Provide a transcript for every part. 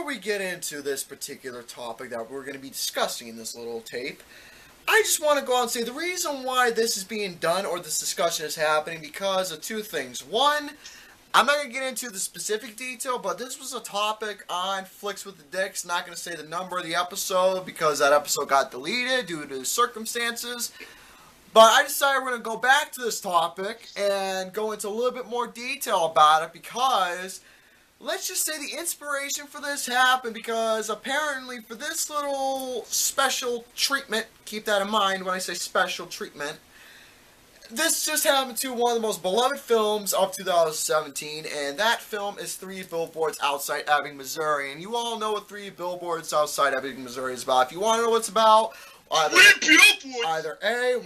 we get into this particular topic that we're going to be discussing in this little tape, I just want to go out and say the reason why this is being done or this discussion is happening because of two things. One, I'm not going to get into the specific detail, but this was a topic on Flicks with the Dicks. Not going to say the number of the episode because that episode got deleted due to circumstances. But I decided we're going to go back to this topic and go into a little bit more detail about it because let's just say the inspiration for this happened because apparently for this little special treatment, keep that in mind when I say special treatment, this just happened to one of the most beloved films of 2017, and that film is Three Billboards Outside Ebbing, Missouri. And you all know what Three Billboards Outside Ebbing, Missouri is about. If you want to know what it's about, either A,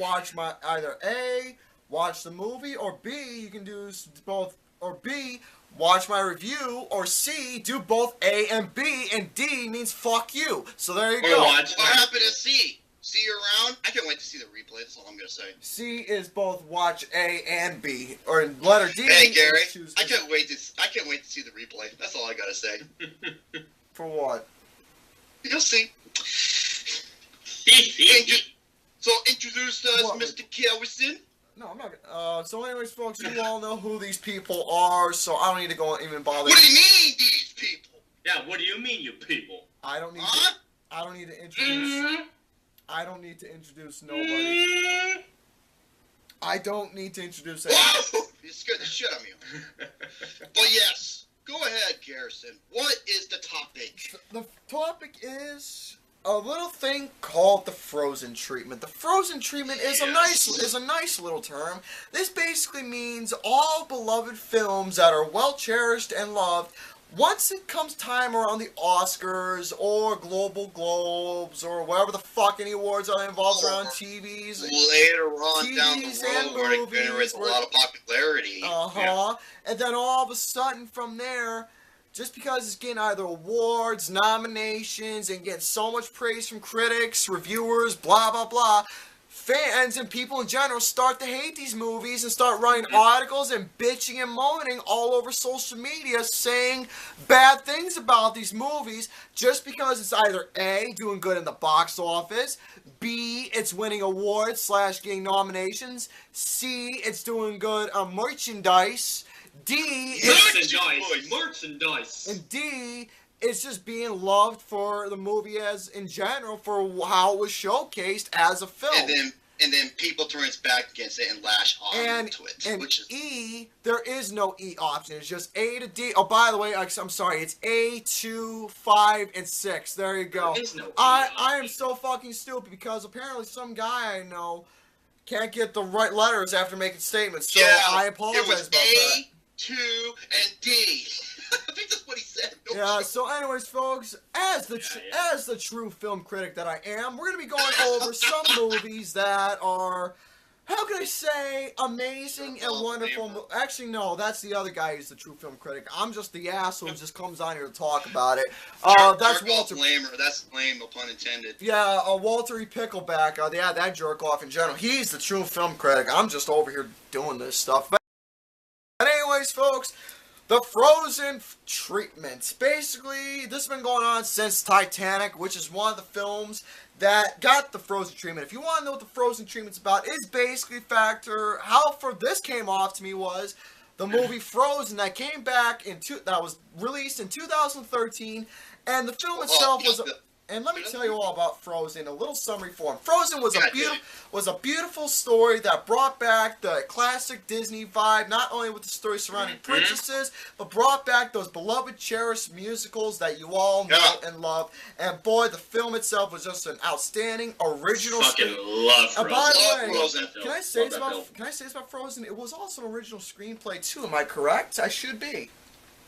watch the movie, or B, you can do both, or B, watch my review, or C, do both A and B, and D means fuck you. So there you go. What happened to C? See you around? I can't wait to see the replay, that's all I'm going to say. C is both watch A and B, or in letter D. Hey Gary, I can't wait to see the replay, that's all I got to say. For what? You'll see. So introduce us, Mr. Kelvison. No, I'm not gonna. So anyways, folks, you all know who these people are, so I don't need to go and even bother. What do you mean, these people? Yeah, what do you mean, you people? I don't need to introduce... I don't need to introduce nobody. I don't need to introduce anyone. Whoa! You scared the shit out of me. But yes, go ahead, Garrison. What is the topic? The topic is a little thing called the frozen treatment. The frozen treatment is a nice little term. This basically means all beloved films that are well cherished and loved. Once it comes time around the Oscars or Global Globes or whatever the fuck any awards are involved around TVs. Later on down the road where it generates a lot of popularity. And then all of a sudden from there, just because it's getting either awards, nominations, and getting so much praise from critics, reviewers, blah, blah, blah, fans and people in general start to hate these movies and start writing articles and bitching and moaning all over social media saying bad things about these movies just because it's either A, doing good in the box office, B, it's winning awards / getting nominations, C, it's doing good on merchandise, D, merchandise, and D, it's just being loved for the movie as in general for how it was showcased as a film. And then people turn its back against it and lash on to it. And E, there is no E option. It's just A to D. Oh, by the way, I'm sorry. It's A, 2, 5, and 6. There you go. There is no E I am so fucking stupid because apparently some guy I know can't get the right letters after making statements. So yeah, I apologize about that. A, 2, and D. I think that's what he said. So anyways, folks, as the true film critic that I am, we're going to be going over some movies that are, how can I say, amazing and wonderful. Actually, no, that's the other guy who's the true film critic. I'm just the asshole who just comes on here to talk about it. That's Walter. That's lame, no pun intended. Yeah, Walter E. Pickleback. That jerk off in general. He's the true film critic. I'm just over here doing this stuff. But anyways, folks, the frozen treatment. Basically, this has been going on since Titanic, which is one of the films that got the frozen treatment. If you want to know what the frozen treatment's about, it's basically how this came off to me was the movie Frozen that came back that was released in 2013, and the film itself was. And let me tell you all about Frozen, a little summary form. Frozen was a beautiful story that brought back the classic Disney vibe, not only with the story surrounding princesses, but brought back those beloved, cherished musicals that you all know and love. And boy, the film itself was just an outstanding original fucking love Frozen. By the way, Frozen. can I say this about Frozen? It was also an original screenplay too, am I correct? I should be.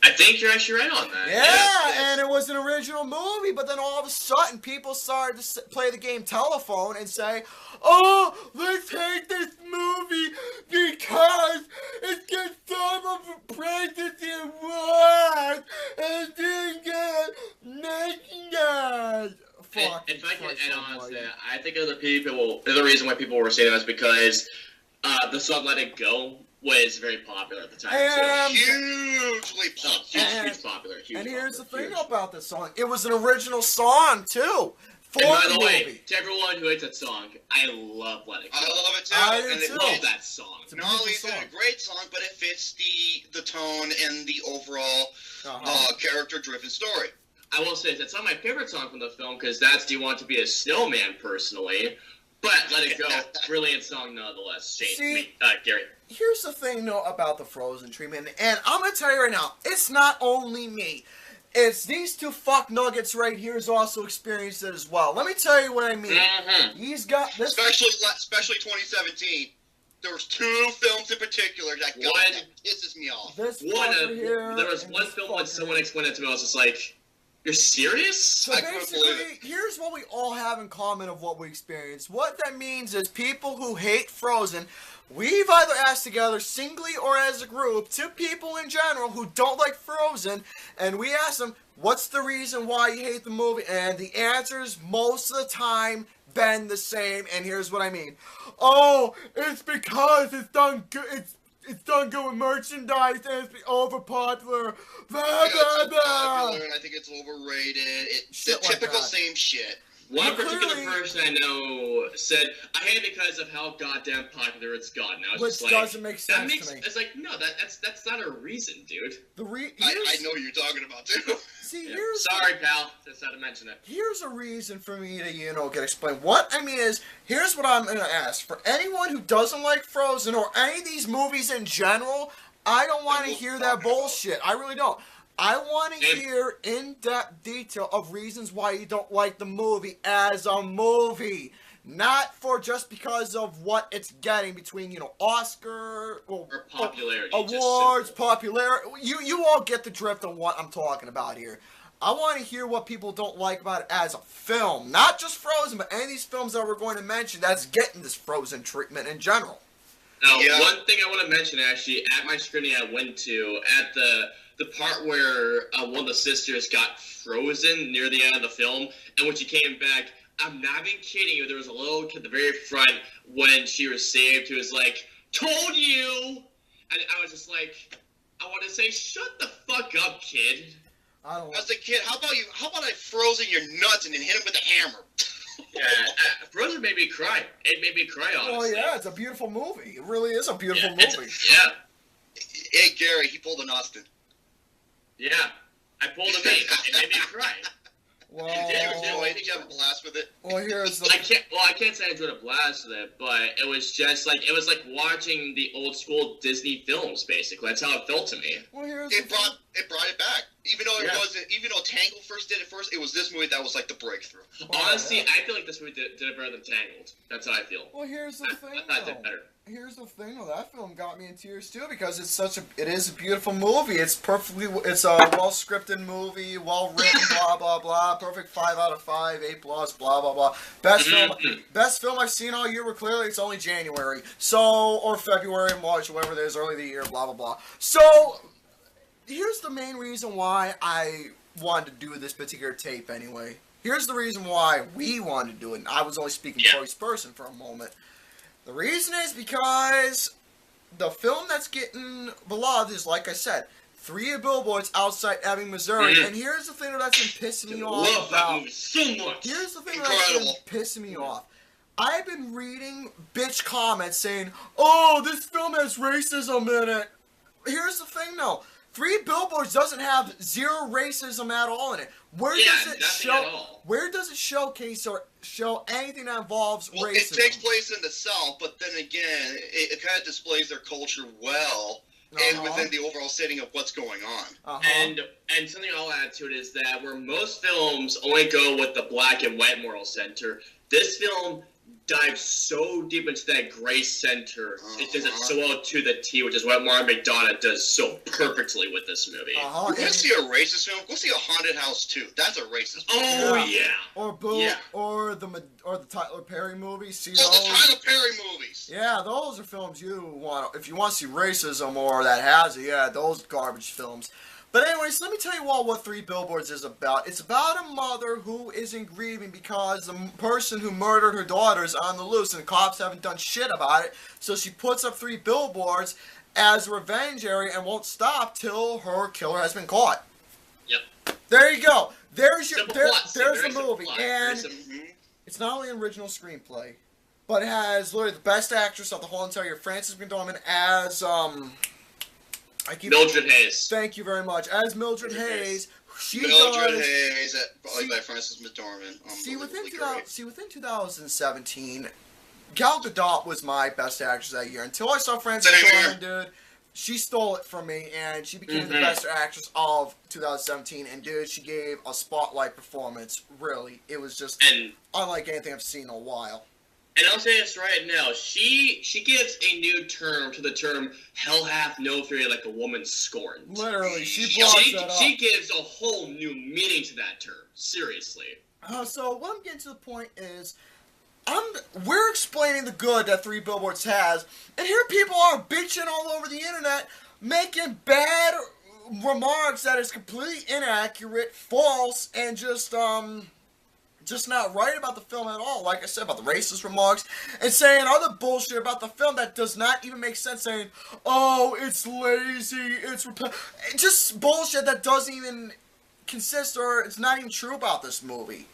I think you're actually right on that. Yeah, and it was an original movie, but then all of a sudden people started to play the game telephone and say, oh, let's hate this movie because it gets so much praises and awards and it didn't get merchandise. If I can add on to that, I think the reason why people were saying that is because the song Let It Go was very popular at the time too. Hugely popular. Huge popular. And here's the thing about this song: it was an original song too. For and by the movie. way, to everyone who hates that song, I love Let It Go. I love it too. I love that song. Not only is it a great song, but it fits the tone and the overall character-driven story. I will say that's not my favorite song from the film because that's "Do You Want to Be a Snowman" personally. But Let It Go, brilliant song nonetheless. Gary. Here's the thing, though, about the Frozen treatment, and I'm gonna tell you right now, it's not only me. It's these two fuck nuggets right here has also experienced it as well. Let me tell you what I mean. Mm-hmm. He's got this. Especially 2017. There was two films in particular that pisses me off. There was one film when someone explained it to me. I was just like, "You're serious?" So basically, here's what we all have in common of what we experienced. What that means is people who hate Frozen. We've either asked together singly or as a group to people in general who don't like Frozen, and we asked them, what's the reason why you hate the movie? And the answers most of the time been the same, and here's what I mean. Oh, it's because it's done good. It's done good with merchandise and it's overpopular. Blah, blah, blah. Popular, and I think it's overrated. The typical same shit. One particular person I know said, I hate it because of how goddamn popular it's gotten. I was Which just like, doesn't make sense to me. It's like, no, that's not a reason, dude. I know what you're talking about, too. See, sorry, pal. Just had to mention it. Here's a reason for me to, get explained. What I mean is, here's what I'm going to ask. For anyone who doesn't like Frozen or any of these movies in general, I don't want to hear that bullshit. I really don't. I want to hear in-depth detail of reasons why you don't like the movie as a movie. Not for just because of what it's getting between, Oscar or popularity, awards, popularity. You all get the drift on what I'm talking about here. I want to hear what people don't like about it as a film. Not just Frozen, but any of these films that we're going to mention that's getting this Frozen treatment in general. Now, one thing I want to mention, actually, at my screening I went to, at the part where one of the sisters got frozen near the end of the film, and when she came back, I'm not even kidding you, there was a little kid at the very front when she was saved who was like, "Told you!" And I was just like, I want to say, shut the fuck up, kid. As a kid, how about I frozen your nuts and then hit him with a hammer? Yeah, Frozen made me cry. It made me cry, honestly. Oh yeah, it's a beautiful movie. It really is a beautiful movie. Hey, Gary, he pulled an Austin. Yeah, I pulled a mate. It made me cry. Well, did you have a blast with it? Well, here's the... I can't say I enjoyed a blast with it, but it was just like, it was like watching the old school Disney films, basically. That's how it felt to me. Well, it brought it back. Even though even though Tangled first did it first, it was this movie that was like the breakthrough. Honestly, I feel like this movie did it better than Tangled. That's how I feel. Well, here's the thing, I thought it did better. Here's the thing, though. That film got me in tears too because it is a beautiful movie. It's it's a well scripted movie, well written, blah blah blah. Perfect 5 out of 5, 8+, blah blah blah. Best film I've seen all year. But clearly it's only January, or February, March, whatever it is, early in the year, blah blah blah. So here's the main reason why I wanted to do this particular tape. Anyway, here's the reason why we wanted to do it. And I was only speaking first person for a moment. The reason is because the film that's getting beloved is, like I said, 3 Billboards outside Ebbing, Missouri. And here's the thing that's been pissing me off. Love that movie so much. Here's the thing that's been pissing me off. I've been reading bitch comments saying, "Oh, this film has racism in it." Here's the thing, though. 3 Billboards doesn't have zero racism at all in it. Where does it showcase or show anything that involves racism? It takes place in the South, but then again, it kind of displays their culture well, and within the overall setting of what's going on. And something I'll add to it is that where most films only go with the black and white moral center, this film dives so deep into that gray center. It does it so well to the T, which is what Martin McDonagh does so perfectly with this movie. You want to see a racist film? Go see a Haunted House 2. That's a racist film. Oh yeah. Or the Tyler Perry movies. See those? The Tyler Perry movies. Yeah, those are films you want. If you want to see racism or that has it, yeah, those garbage films. But anyways, let me tell you all what 3 Billboards is about. It's about a mother who isn't grieving because the person who murdered her daughter is on the loose and the cops haven't done shit about it. So she puts up 3 billboards as a revenge area and won't stop till her killer has been caught. Yep. There you go. There's your there's the simple movie, plot. and it's not only an original screenplay, but it has literally the best actress of the whole entire year, Frances McDormand, as Mildred Hayes. Thank you very much. As Mildred Hayes. Mildred Hayes, played by Frances McDormand. Within 2017, Gal Gadot was my best actress that year. Until I saw Frances McDormand, dude, she stole it from me, and she became the best actress of 2017. And dude, she gave a spotlight performance. Really, it was just unlike anything I've seen in a while. And I'll say this right now, she gives a new term to the term "hell hath no fury like a woman scorned." Literally, she blocks that up. She gives a whole new meaning to that term. Seriously. So what I'm getting to the point is, we're explaining the good that Three Billboards has, and here people are bitching all over the internet, making bad remarks that is completely inaccurate, false, and just not right about the film at all. Like I said, about the racist remarks, and saying other bullshit about the film that does not even make sense, saying, oh, it's lazy, it's just bullshit that doesn't even consist, or it's not even true about this movie.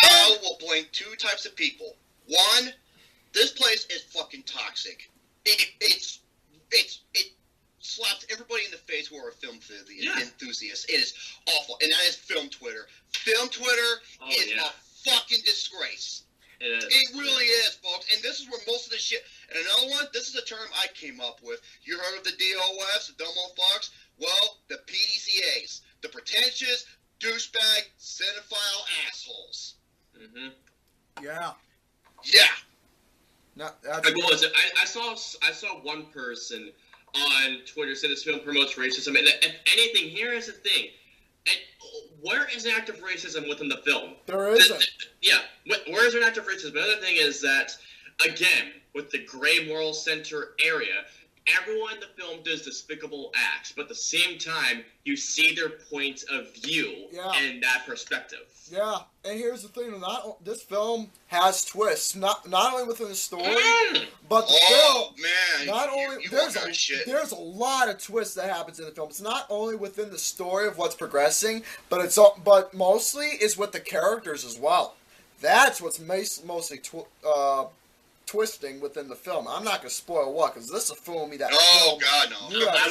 I will blame two types of people. One, this place is fucking toxic. It slaps everybody in the face who are film enthusiasts. It is awful, and that is film Twitter. Film Twitter is a fucking disgrace. It really is, folks. And this is where most of the shit. And another one, this is a term I came up with. You heard of the DOFs, the dumb old fucks? Well, the PDCAs, the pretentious douchebag cinephile assholes. Yeah. I saw one person on Twitter say this film promotes racism, and if anything, here is the thing. Where is an act of racism within the film? There isn't. Where is an act of racism? The other thing is that, again, with the gray moral center area, everyone in the film does despicable acts, but at the same time, you see their point of view and that perspective. Yeah, and here's the thing: this film has twists, not only within the story, but the film. Man, not only there's a lot of twists that happens in the film. It's not only within the story of what's progressing, but mostly is with the characters as well. That's what's mostly twisting within the film. I'm not gonna spoil what, because this is a film that. Oh God, no! I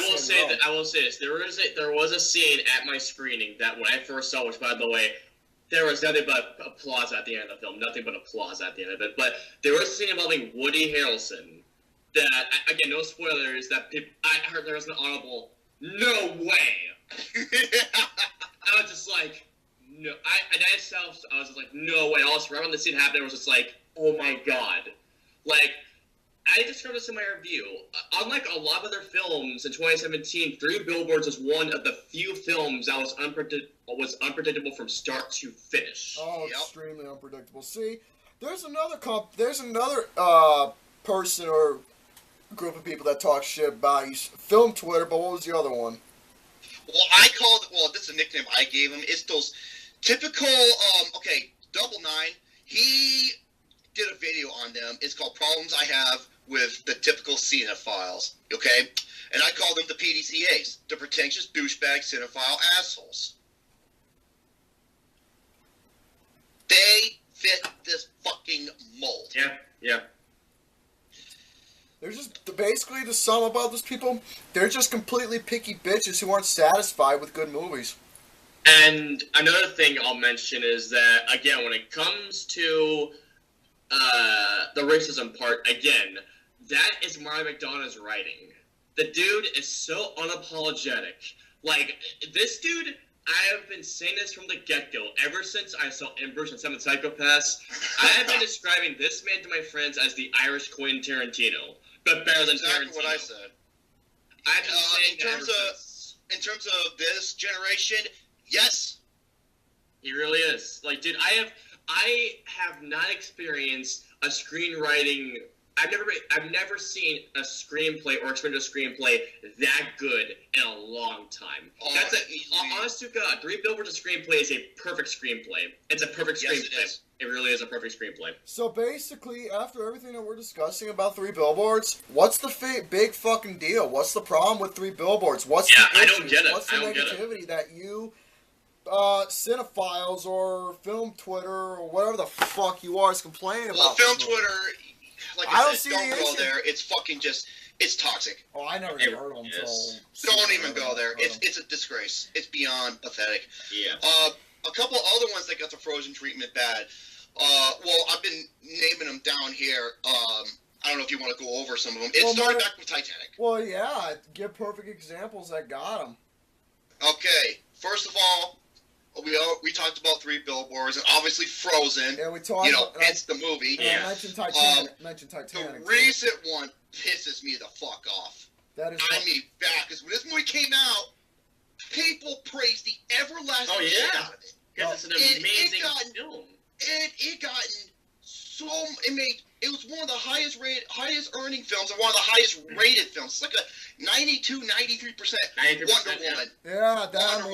will say this. There was a scene at my screening that when I first saw, which by the way, there was nothing but applause at the end of the film. Nothing but applause at the end of it. But there was a scene involving Woody Harrelson. That, again, no spoilers. I heard there was an audible "No way." I was just like, no. I was just like, no way. Also, right when the scene happened, I was just like, oh my God. Like, I described this in my review. Unlike a lot of other films in 2017, Three Billboards is one of the few films that was unpredictable from start to finish. Oh, extremely unpredictable. See, there's another person or group of people that talk shit about you, film Twitter, but what was the other one? Well, this is a nickname I gave him. It's those typical, Double Nine. He did a video on them. It's called Problems I Have with the Typical Cinephiles, okay? And I call them the PDCAs, the pretentious douchebag cinephile assholes. They fit this fucking mold. Yeah. They're just, basically, to sum up all those people, they're just completely picky bitches who aren't satisfied with good movies. And another thing I'll mention is that, again, when it comes to the racism part, again, that is Mary McDonough's writing. The dude is so unapologetic. Like, this dude, I have been saying this from the get-go, ever since I saw Bruce and Seven Psychopaths. I have been describing this man to my friends as the Irish Quentin Tarantino, but better than Tarantino. Exactly what I said. I've been saying in terms of this generation, yes. He really is. Like, dude, I have not experienced a screenwriting I've never seen a screenplay or experience a screenplay that good in a long time. That's honest to God, Three Billboards a screenplay is a perfect screenplay. It's a perfect screenplay. It really is a perfect screenplay. So basically, after everything that we're discussing about Three Billboards, what's the big fucking deal? What's the problem with Three Billboards? What's the I don't get it. What's the negativity that you cinephiles or film Twitter or whatever the fuck you are is complaining about? Well, film Twitter, like I said, don't go there. It's fucking just, it's toxic. Oh, I never heard of them. Don't even go there. It's a disgrace. It's beyond pathetic. Yeah. A couple other ones that got the Frozen treatment bad. Well, I've been naming them down here. I don't know if you want to go over some of them. It started back with Titanic. Well, yeah. Give perfect examples that got them. Okay. First of all, we talked about Three Billboards and obviously Frozen. Yeah, we talked. It's the movie. Yeah. I mentioned Titanic. The recent one pisses me the fuck off. That is. I mean, because when this movie came out, people praised the everlasting shit out of it. Because it's an amazing film. It was one of the highest earning films and one of the highest rated films. It's like a 93% Wonder Woman. Yeah, that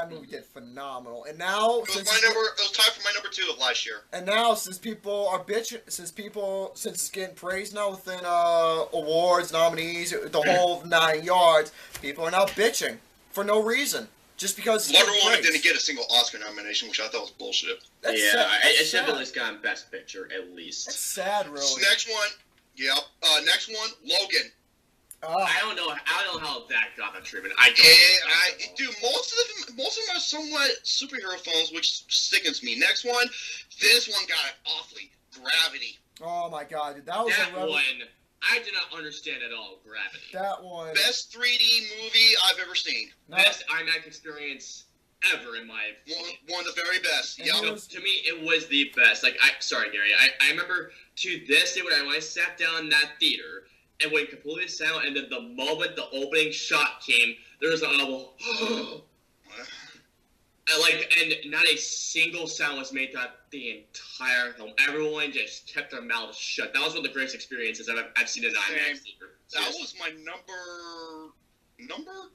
movie did phenomenal. And now it was tied for my number 2 of last year. And now since people are bitching, since it's getting praised now within awards, nominees, the whole 9 yards, people are now bitching for no reason. Just because Wonder Woman didn't get a single Oscar nomination, which I thought was bullshit. It should have at least gotten Best Picture, at least. That's sad, really. Next one, Logan. I don't know how that got that treatment. Dude, most of them are somewhat superhero films, which sickens me. Next one, this one got it awfully. Gravity. Oh my god, dude, that was one. I did not understand at all Gravity. That one. Best 3D movie I've ever seen. Best IMAX experience ever in my opinion. One of the very best. Yeah. To me, it was the best. Sorry, Gary. I remember to this day when I sat down in that theater and went completely silent, and then the moment the opening shot came, there was an audible and not a single sound was made throughout the entire film. Everyone just kept their mouths shut. That was one of the greatest experiences I've seen in an IMAX theater. That was my number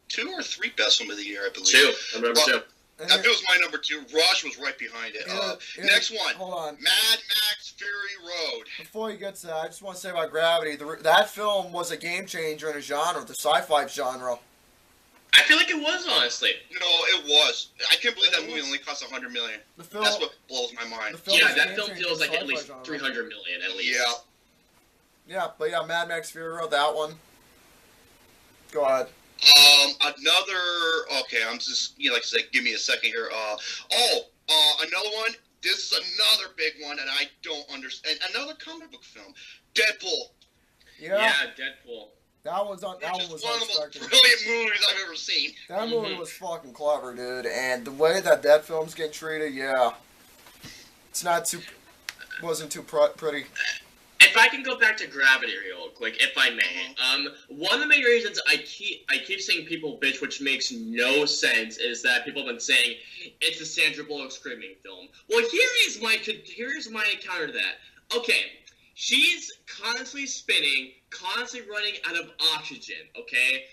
2 or 3 best film of the year, I believe. 2. I remember 2. That was my number 2. Rush was right behind it. Next one. Hold on. Mad Max Fury Road. Before you get to that, I just want to say about Gravity. That film was a game changer in a genre, the sci-fi genre. I feel like it was, honestly. No, it was. I can't believe that movie only cost $100 million. That's what blows my mind. That film feels like at least $300 million, at least. Yeah. Yeah, Mad Max Fury Road, that one. Go ahead. Okay, I'm just, like I said, give me a second here. Another one. This is another big one that I don't understand. Another comic book film. Deadpool. Yeah, Deadpool. That one was one of the most unexpected. brilliant movies I've ever seen. That movie was fucking clever, dude. And the way that film's getting treated, wasn't too pretty. If I can go back to Gravity real quick, if I may, one of the main reasons I keep seeing people bitch, which makes no sense, is that people have been saying it's a Sandra Bullock screaming film. Well, here's my counter to that. Okay, she's constantly spinning, constantly running out of oxygen. Okay,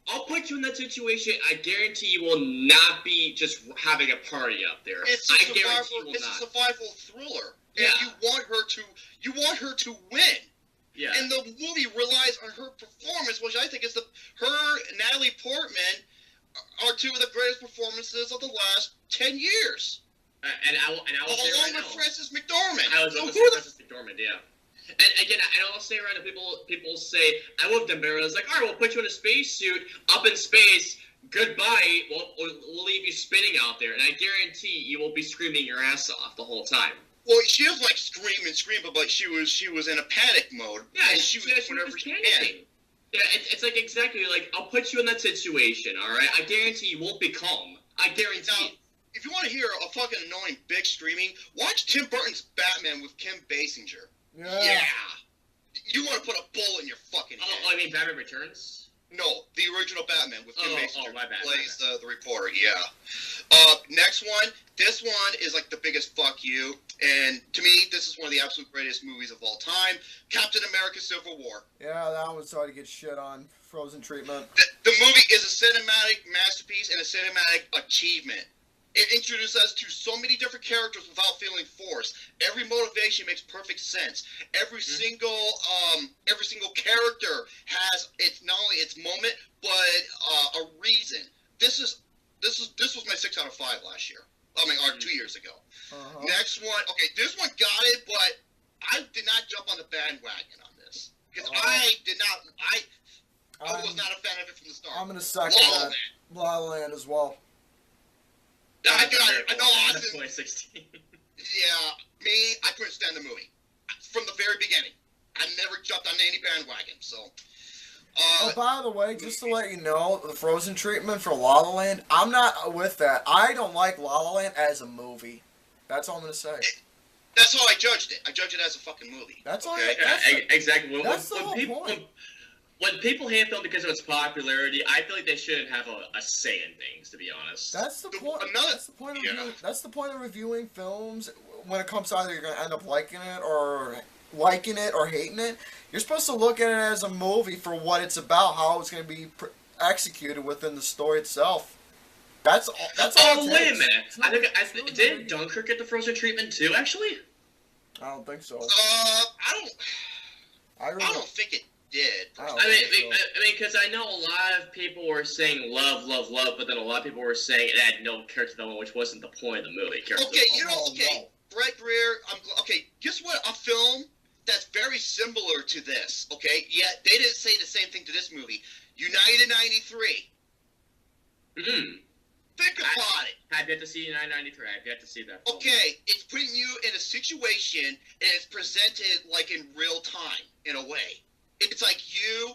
I'll put you in that situation. I guarantee you will not be just having a party up there. It's a survival thriller. Yeah. And you want her to win. Yeah. And the movie relies on her performance, which I think is her and Natalie Portman are 2 of the greatest performances of the last 10 years. And I will say right now, along with Frances McDormand. Frances McDormand, yeah. And again, I'll say right now, people say, I would have done better. I was like, all right, we'll put you in a spacesuit, up in space, goodbye, we'll leave you spinning out there, and I guarantee you will be screaming your ass off the whole time. Well, she was like screaming, but she was in a panic mode. Yeah, and she was panicking. Yeah, it's like exactly like, I'll put you in that situation, alright? I guarantee you won't be calm. I guarantee now, if you want to hear a fucking annoying bitch screaming, watch Tim Burton's Batman with Kim Basinger. Yeah. You want to put a bullet in your fucking head. Oh, I mean Batman Returns? No, the original Batman with Kim Basinger my bad, plays the reporter. Yeah. Next one. This one is like the biggest fuck you, and to me, this is one of the absolute greatest movies of all time. Captain America: Civil War. Yeah, that one started to get shit on. Frozen treatment. The movie is a cinematic masterpiece and a cinematic achievement. It introduces us to so many different characters without feeling forced. Every motivation makes perfect sense. Every single character has not only its moment but a reason. This was my 6 out of 5 last year. Or 2 years ago. Next one. Okay, this one got it, but I did not jump on the bandwagon on this because I was not a fan of it from the start. I'm gonna second that. La La Land as well. I know, Austin. 2016. Yeah, I couldn't stand the movie from the very beginning. I never jumped on any bandwagon. So. By the way, just to let you know, the Frozen treatment for La La Land, I'm not with that. I don't like La La Land as a movie. That's all I'm gonna say. That's how I judged it. I judged it as a fucking movie. That's all. Okay? Exactly. That's the whole point. When people hate film because of its popularity, I feel like they shouldn't have a say in things. To be honest, that's the point. That's the point of reviewing. That's the point of reviewing films. When it comes to either you're gonna end up liking it or hating it, you're supposed to look at it as a movie for what it's about, how it's going to be executed within the story itself. That's all. Oh, wait a minute! Did Dunkirk get the Frozen treatment too? Actually, I don't think so. I don't think it did. I mean, because I know a lot of people were saying love, but then a lot of people were saying it had no character development, which wasn't the point of the movie. Okay, Brett Greer. Guess what? A film that's very similar to this. Okay, yet they didn't say the same thing to this movie. United 93. Think about it. I've yet to see United 93. I've yet to see that film. Okay, it's putting you in a situation and it's presented like in real time in a way. It's like you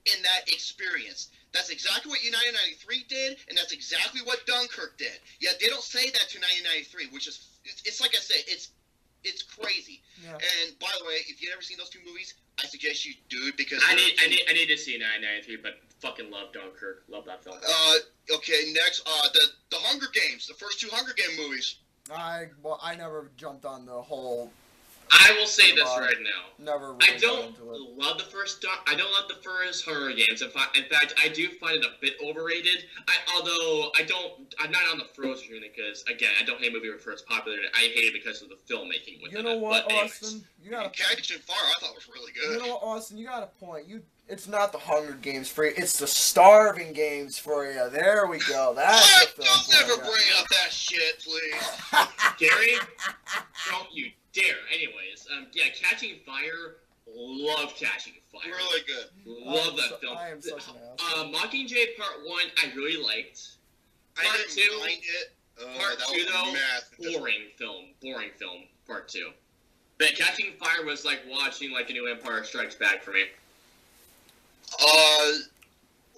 in that experience. That's exactly what United 93 did, and that's exactly what Dunkirk did. Yeah, they don't say that to 1993, which is, it's like I said, it's crazy. Yeah. And by the way, if you've never seen those two movies, I suggest you do it because I need to see 1993, but fucking love Dunkirk. Love that film. Okay, next, the Hunger Games, the first 2 Hunger Game movies. I never jumped on the whole. I will say this right now. Never. Really I don't love the first. I don't love the first Hunger Games. In fact, I do find it a bit overrated. I'm not on the Frozen unit because again, I don't hate a movie for its popularity. I hate it because of the filmmaking within it. You know what, Austin? You got Catching Fire. I thought was really good. You know what, Austin? You got a point. It's not the Hunger Games for you. It's the Starving Games for you. There we go. That's the film. Don't ever bring up that shit, please. Gary, don't you dare. Anyways, Catching Fire. Love Catching Fire. Really good. Love that film. I am such an asshole. Mockingjay Part 1, I really liked. Part 2, mind it. Part 2 though, boring film. Part 2. But Catching Fire was like watching like a new Empire Strikes Back for me.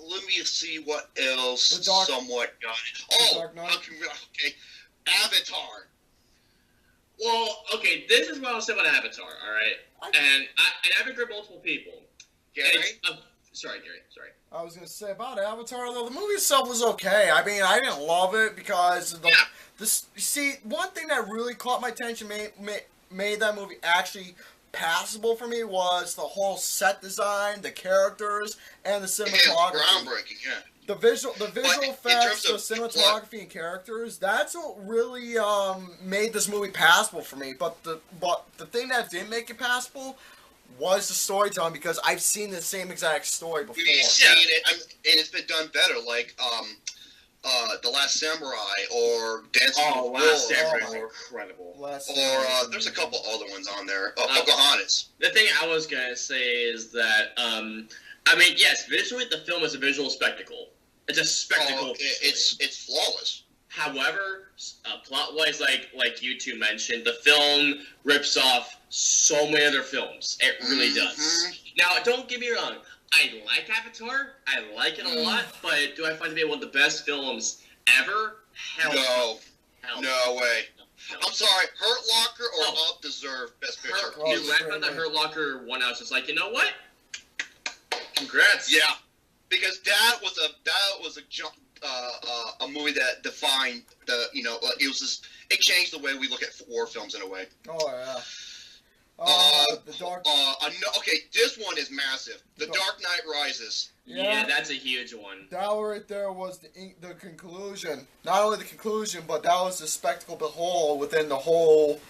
Let me see what else somewhat got it. Okay. Avatar. Well, okay, this is what I'll say about Avatar, alright? And I've agreed with multiple people. Gary? Sorry, Gary, sorry. I was going to say about Avatar, though, the movie itself was okay. I mean, I didn't love it because of one thing that really caught my attention, made that movie actually passable for me, was the whole set design, the characters, and the cinematography. Groundbreaking, yeah. The visual effects, the cinematography, and characters, that's what really made this movie passable for me. But the thing that didn't make it passable was the storytelling, because I've seen the same exact story before. You've seen it, and it's been done better, like The Last Samurai, or Dancing with Wolves. Last Samurai is incredible. Or there's a couple other ones on there. Pocahontas. The thing I was going to say is that, yes, visually the film is a visual spectacle. It's a spectacle. It's flawless. However, plot-wise, like you two mentioned, the film rips off so many other films. It really does. Now, don't get me wrong. I like Avatar. I like it a lot. But do I find it to be one of the best films ever? Hell no. No way. No. I'm sorry. Hurt Locker or Up deserve Best Picture. You left on the Hurt Locker one. I was just like, you know what? Congrats. Yeah. because that was a movie that defined it changed the way we look at war films in a way. Oh yeah. The Dark. Okay, this one is massive. The Dark Knight Rises. Yeah, that's a huge one. That right there was the conclusion. Not only the conclusion, but that was the spectacle behold within the whole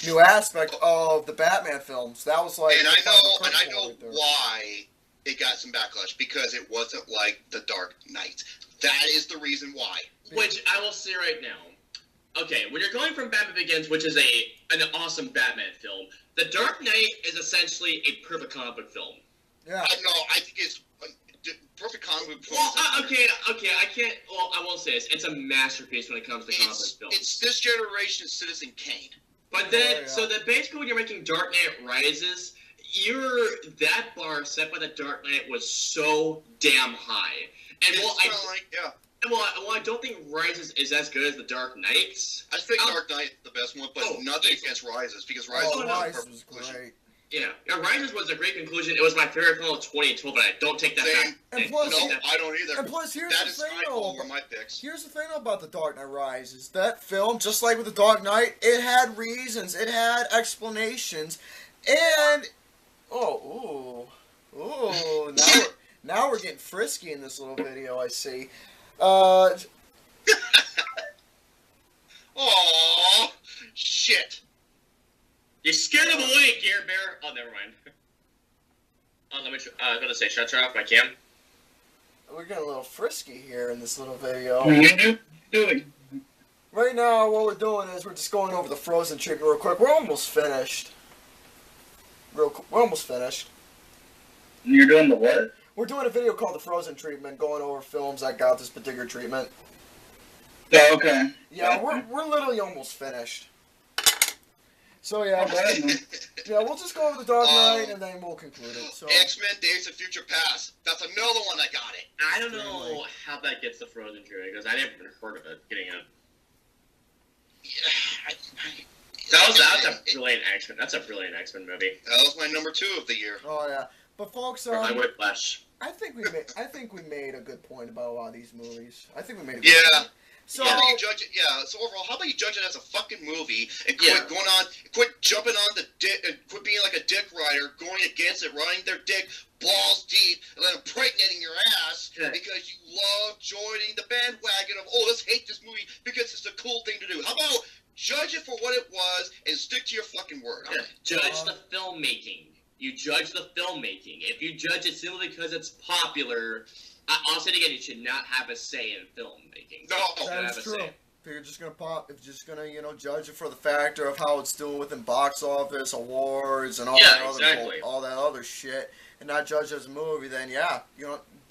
new aspect of the Batman films. That was like. And I know why it got some backlash, because it wasn't like the Dark Knight. That is the reason why. Which I will say right now. Okay, when you're going from Batman Begins, which is an awesome Batman film, The Dark Knight is essentially a perfect comic book film. Yeah. I think it's perfect comic book film. Well, okay, I can't. Well, I won't say this. It's a masterpiece when it comes to comic book films. It's this generation's Citizen Kane. But then, so then basically when you're making Dark Knight Rises, that bar set by The Dark Knight was so damn high. And I don't think Rises is as good as The Dark Knight. I think Dark Knight is the best one, but nothing against Rises, because Rises was great. Yeah, Rises was a great conclusion. It was my favorite film of 2012, but I don't take that back. And plus, I don't either. And plus, here's that the is thing, though. my picks. Here's the thing about The Dark Knight Rises. That film, just like with The Dark Knight, it had reasons, it had explanations, and now we're getting frisky in this little video. I see. Oh shit! You scared him away, Gear Bear. Oh, never mind. Let me. I was gonna say, shut her off my cam. We're getting a little frisky here in this little video. What are you doing? Right now, what we're doing is we're just going over the Frozen treatment real quick. We're almost finished. We're almost finished. You're doing the what? We're doing a video called The Frozen Treatment, going over films that got this particular treatment. Oh, okay. Yeah, we're literally almost finished. So yeah, we'll just go over The Dark Knight and then we'll conclude it. So X-Men: Days of Future Past. That's another one that got it. I don't know how that gets the Frozen treatment, because I never heard of it getting it. Yeah, That's a brilliant X-Men. That's a brilliant X-Men movie. That was my number 2 of the year. Oh yeah, but folks, Whiplash. I think we made a good point about a lot of these movies. I think we made a good point. So how about you judge it? Yeah. So overall, how about you judge it as a fucking movie and quit jumping on the dick, and quit being like a dick rider, going against it, riding their dick balls deep, and then impregnating your ass because you love joining the bandwagon of let's hate this movie because it's a cool thing to do. How about judge it for what it was and stick to your fucking word? Judge the filmmaking. You judge the filmmaking. If you judge it simply because it's popular, I'll say it again, you should not have a say in filmmaking. No, that is true. If you're just gonna judge it for the factor of how it's doing within box office, awards, and all that other shit, and not judge it as a movie, then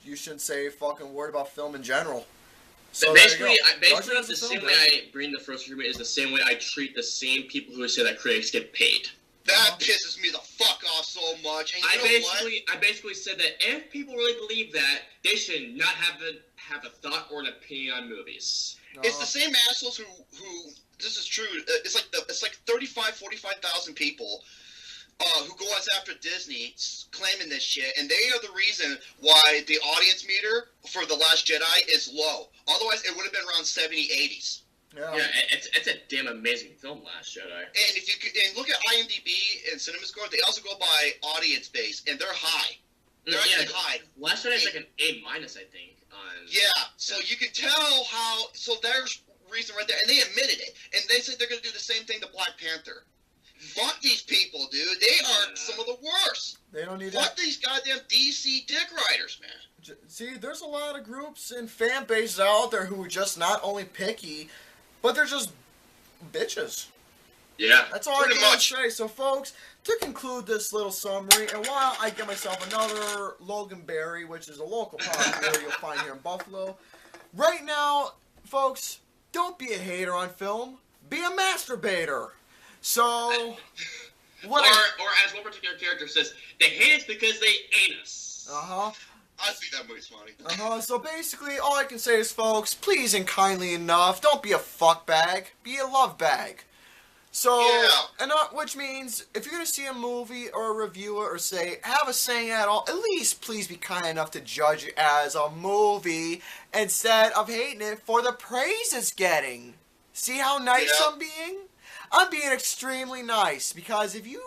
you shouldn't say a fucking word about film in general. So basically, the same way I bring the first treatment is the same way I treat the same people who say that critics get paid. That pisses me the fuck off so much. And I basically said that if people really believe that, they should not have a thought or an opinion on movies. It's the same assholes who this is true. It's like 45,000 people who go after Disney claiming this shit, and they are the reason why the audience meter for The Last Jedi is low. Otherwise, it would have been around 70, 80s. Yeah, it's a damn amazing film, Last Jedi. And if you look at IMDb and CinemaScore, they also go by audience base, and they're high. They're actually high. Last Jedi is like an A-, I think. So you can tell how. So there's reason right there, and they admitted it, and they said they're going to do the same thing to Black Panther. Fuck these people, dude. They are some of the worst. They don't need Fuck these goddamn DC dick riders, man. See, there's a lot of groups and fan bases out there who are just not only picky, but they're just bitches. Yeah. That's all I can say. So, folks, to conclude this little summary, and while I get myself another Logan Berry, which is a local product you'll find here in Buffalo, right now, folks, don't be a hater on film. Be a masturbator. So, or as one particular character says, they hate us because they ain't us. I think that movie's funny. So basically, all I can say is, folks, please and kindly enough, don't be a fuck bag. Be a love bag. So, yeah. which means if you're going to see a movie or a review it or say, have a saying at all, at least please be kind enough to judge it as a movie instead of hating it for the praise it's getting. See how nice I'm being? I'm being extremely nice because if you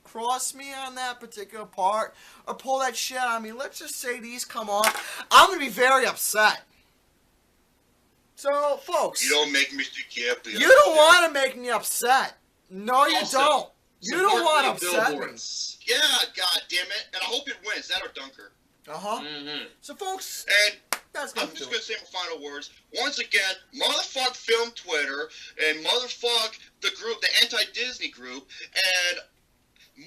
cross me on that particular part or pull that shit on me, let's just say these come on, I'm going to be very upset. So, folks, you don't make Mr. Kip. You don't want to make me upset. No, you also, don't. You don't want to upset Billboards. Yeah, god damn it. And I hope it wins. That or Dunkirk. Uh-huh. So, folks, and that's I'm just going to say my final words. Once again, motherfuck Film Twitter, and motherfuck the group, the anti-Disney group, and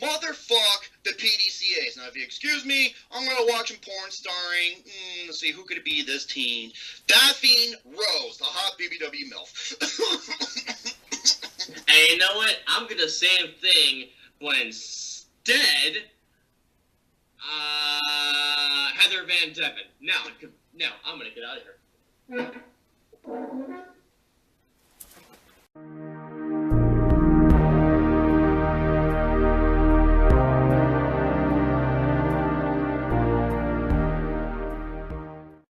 motherfuck the PDCAs. Now, if you excuse me, I'm going to watch some porn starring, let's see, who could it be this teen? Daphne Rose, the hot BBW MILF. And you know what? I'm going to say the same thing, but instead, Heather Van Devon. Now, I'm going to get out of here.